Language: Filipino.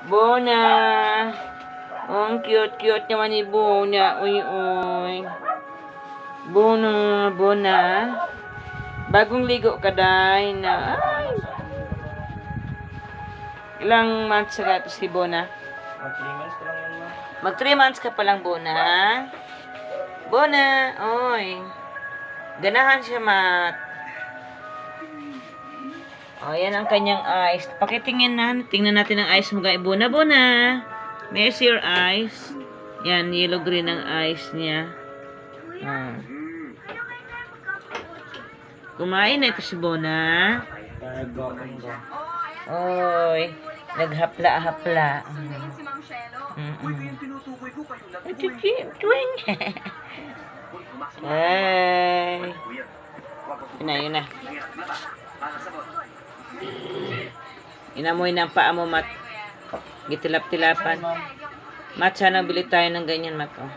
Bona. Oh, ang cute naman ni Bona. Uy, uy. Bona, Bona. Bagong ligo ka, day, na. Ay. Ilang months ka ito si Bona? Mag 3 months ko lang yan, ma. Mag 3 months ka pa lang, Bona. Bona, oy. Ganahan siya, Mat. Oh, yan ang kanyang eyes. Pakitingin na. Tingnan natin ang eyes mo, guys. Bona, Bona. Where's your eyes? Yan, yellow-green ang eyes niya. Oh. Kumain na ito si Bona. Go. Oy, naghapla-hapla. Ito, twing. Ay. Yun na. Inamoy ng paa mo, Mat. Gitilap-tilapan. Mat, sana bili tayo ng ganyan, Mat. Oh.